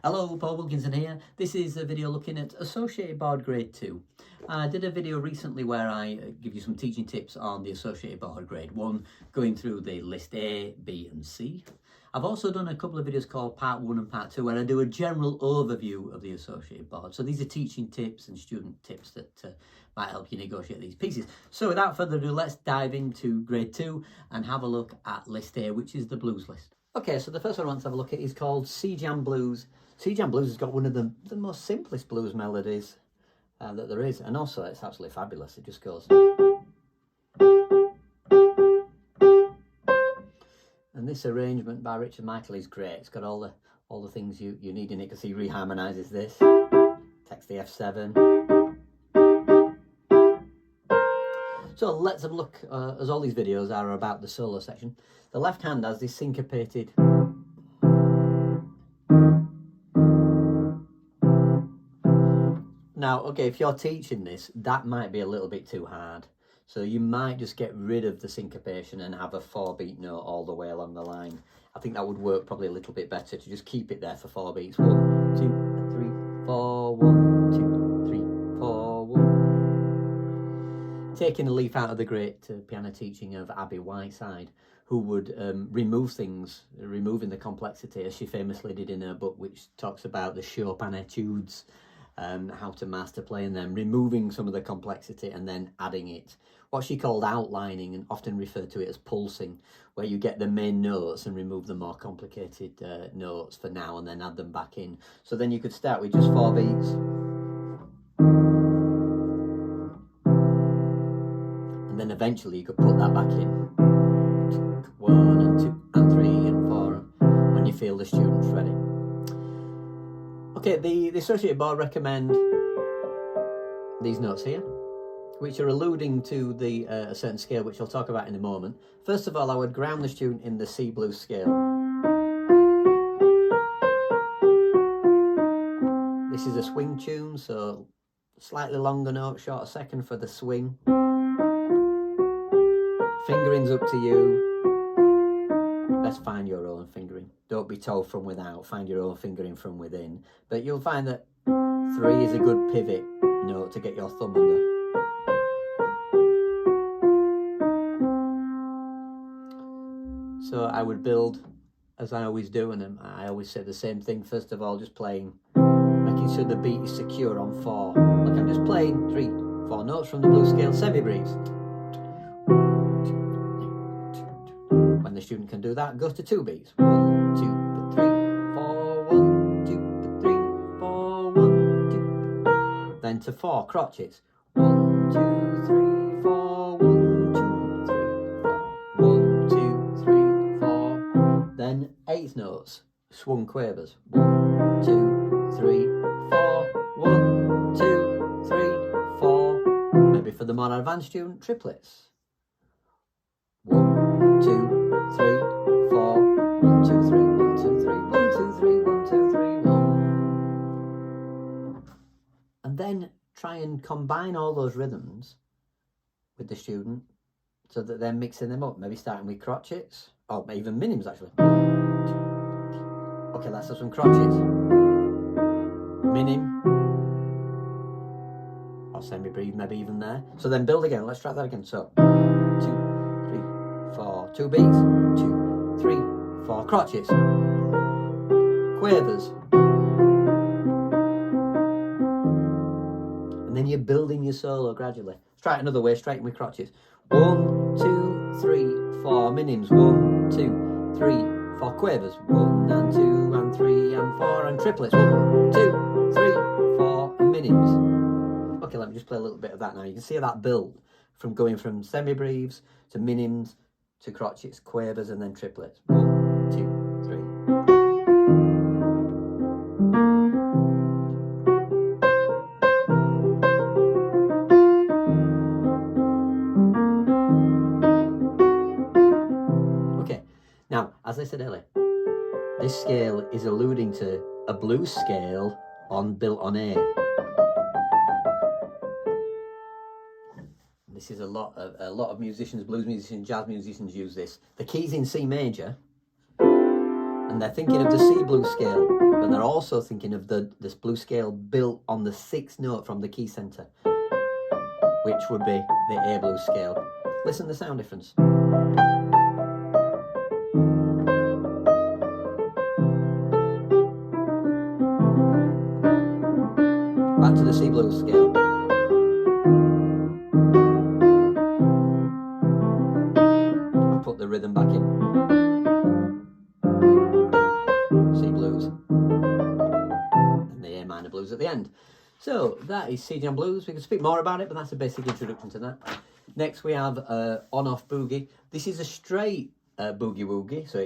Hello, Paul Wilkinson here. This is a video looking at Associated Board Grade 2. I did a video recently where I give you some teaching tips on the Associated Board Grade 1, going through the list A, B and C. I've also done a couple of videos called Part 1 and Part 2 where I do a general overview of the Associated Board. So these are teaching tips and student tips that might help you negotiate these pieces. So without further ado, let's dive into Grade 2 and have a look at list A, which is the blues list. Okay, so the first one I want to have a look at is called C Jam Blues. C Jam Blues has got one of the most simplest blues melodies that there is, and also it's absolutely fabulous. It just goes. And this arrangement by Richard Michael is great. It's got all the things you need in it, because he reharmonises this, takes the F7. So let's have a look, as all these videos are about the solo section. The left hand has this syncopated. Now, okay, if you're teaching this, that might be a little bit too hard. So you might just get rid of the syncopation and have a 4-beat note all the way along the line. I think that would work probably a little bit better to just keep it there for 4 beats. 1, 2, 3, 4, 1, 2, 3, 4, 1. Taking a leaf out of the great piano teaching of Abby Whiteside, who would remove things, removing the complexity, as she famously did in her book, which talks about the Chopin etudes, how to master playing them, removing some of the complexity and then adding it. What she called outlining, and often referred to it as pulsing, where you get the main notes and remove the more complicated notes for now and then add them back in. So then you could start with just 4 beats. And then eventually you could put that back in. 1 and 2 and 3 and 4 when you feel the student's ready. Okay, the Associated Board recommend these notes here, which are alluding to a certain scale, which I'll talk about in a moment. First of all, I would ground the student in the C blues scale. This is a swing tune, so slightly longer note, shorter second for the swing. Fingering's up to you. Best find your own fingering. Don't be told from without, find your own fingering from within. But you'll find that 3 is a good pivot note to get your thumb under. So I would build, as I always do, and I always say the same thing. First of all, just playing, making sure the beat is secure on 4. Like I'm just playing 3, 4 notes from the blues scale, semi-breves. When the student can do that, goes to 2 beats. 1, 2, 3, 4, 1, 2, 3, 4, 1, 2. Then to 4 crotchets. 1, 2, 3, 4, 1, 2, 3, 4. 1, 2, 3, 4. Then 8th notes, swung quavers. 1, 2, 3, 4. 1, 2, 3, 4. Maybe for the more advanced student, triplets. 1, 2, 3, 4, 1, 2, 3, 1, 2, 3, 1, 2, 3, 1, 2, 3, 1. And then try and combine all those rhythms with the student so that they're mixing them up. Maybe starting with crotchets, or even minims actually. Okay, let's have some crotchets. Minim. Or semi-breathe, maybe even there. So then build again. Let's try that again. So 2, 3, 4, 2 beats, 2, 3, 4 crotchets, quavers, and then you're building your solo gradually. Let's try it another way, straight with crotchets. 1, 2, 3, 4 minims, 1, 2, 3, 4 quavers, 1 and 2 and 3 and 4 and triplets, 1, 2, 3, 4 and minims. Okay, let me just play a little bit of that now. You can see that build from going from semi-breves to minims to crotchets, quavers, and then triplets. 1, 2, 3. Okay, now, as I said earlier, this scale is alluding to a blues scale built on A. This is a lot of musicians, blues musicians, jazz musicians use this. The key's in C major, And they're thinking of the C blues scale, but they're also thinking of this blues scale built on the 6th note from the key center, which would be the A blues scale. Listen to the sound difference. Back to the C blues scale. I put the rhythm back in. C blues. And the A minor blues at the end. So that is C jam blues. We can speak more about it, but that's a basic introduction to that. Next we have on-off boogie. This is a straight boogie woogie, so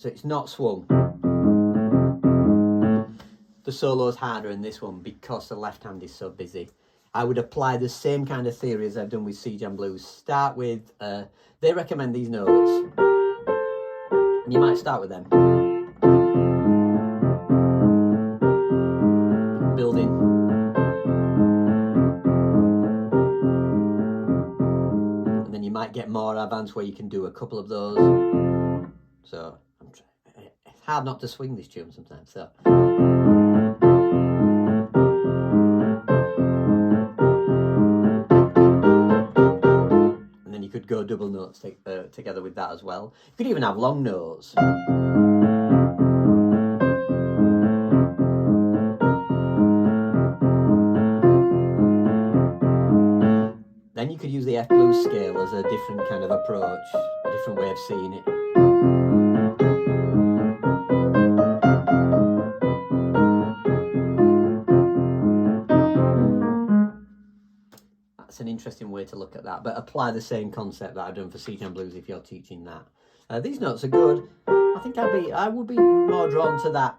it's not swung. The solo's harder in this one because the left hand is so busy. I would apply the same kind of theory as I've done with C jam blues. Start with, they recommend these notes, and you might start with them. Building. And then you might get more advanced where you can do a couple of those. So it's hard not to swing this tune sometimes. So. And then you could go double notes together with that as well. You could even have long notes. Then you could use the F blues scale as a different kind of approach, a different way of seeing it. That's an interesting way to look at that, but apply the same concept that I've done for C jam blues if you're teaching that. These notes are good. I think I would be more drawn to that.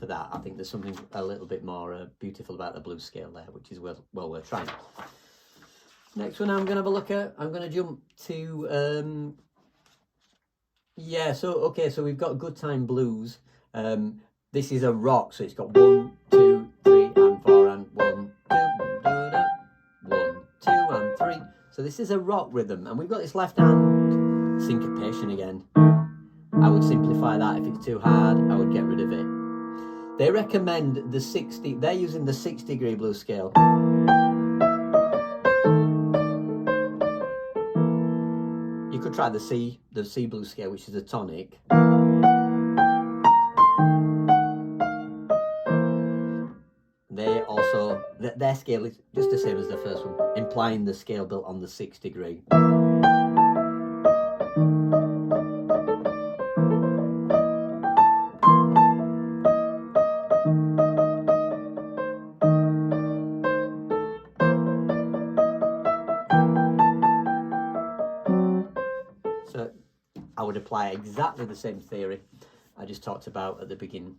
I think there's something a little bit more beautiful about the blues scale there, which is well worth trying. Next one I'm going to have a look at, I'm going to jump to, so we've got Good Time Blues. This is a rock, so it's got 1, 2, 3, and 4, and 1, 2, 1, 2, and 3. So this is a rock rhythm, and we've got this left hand syncopation again. I would simplify that. If it's too hard, I would get rid of it. They recommend the 60, they're using the 6-degree blues scale. You could try the C blues scale, which is a tonic. They also, their scale is just the same as the first one, implying the scale built on the 6th degree. So I would apply exactly the same theory I just talked about at the beginning.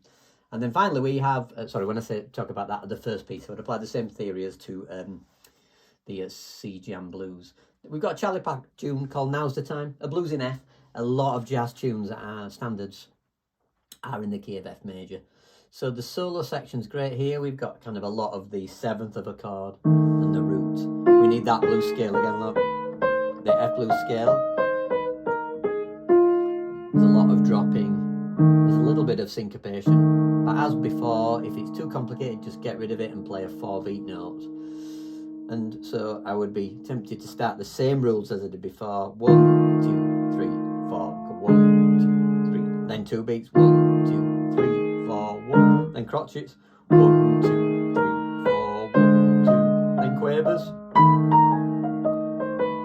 And then finally we have, when I talk about that, the first piece, I would apply the same theory as to the C jam blues. We've got a Charlie Parker tune called Now's the Time, a blues in F. A lot of jazz tunes that are standards are in the key of F major. So the solo section's great here. We've got kind of a lot of the 7th of a chord and the root. We need that blues scale again, look. The F blues scale. There's a lot of dropping. There's a little bit of syncopation. But as before, if it's too complicated, just get rid of it and play a 4-beat note. And so I would be tempted to start the same rules as I did before. 1, 2, 3, 4. 1, 2, 3. Then 2 beats. 1, 2, 3, 4, 1. Then crotchets. 1, 2, 3, 4, 1, 2. Then quavers.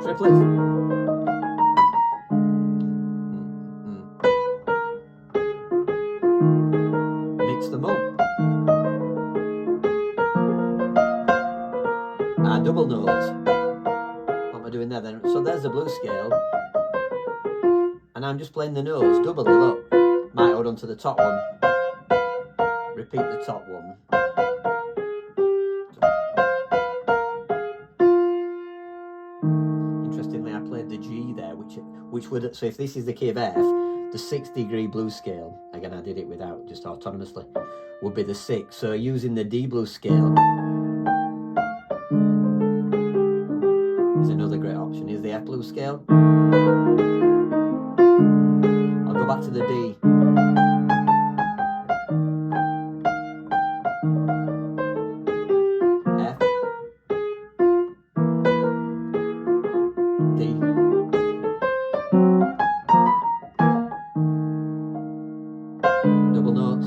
Triplets. Mix them up. Double notes. What am I doing there then? So there's the blues scale, and I'm just playing the notes doubly. Look, might hold on to the top one, repeat the top one. Interestingly, I played the G there, which would, so if this is the key of F, the 6th degree blues scale, again I did it without, just autonomously, would be the 6th. So using the D blues scale, scale. I'll go back to the D. F. D. Double notes.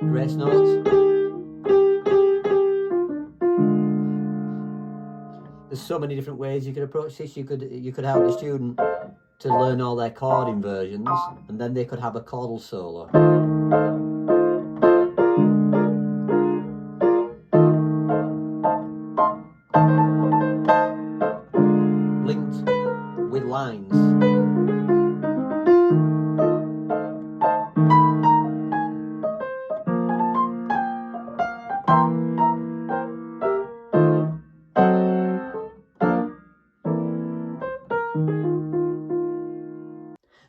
Grace notes. There's so many different ways you could approach this. You could help the student to learn all their chord inversions, and then they could have a chordal solo. Linked with lines.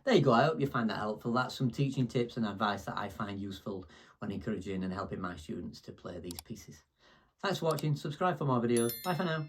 There you go, I hope you find that helpful. That's some teaching tips and advice that I find useful when encouraging and helping my students to play these pieces. Thanks for watching, subscribe for more videos, bye for now.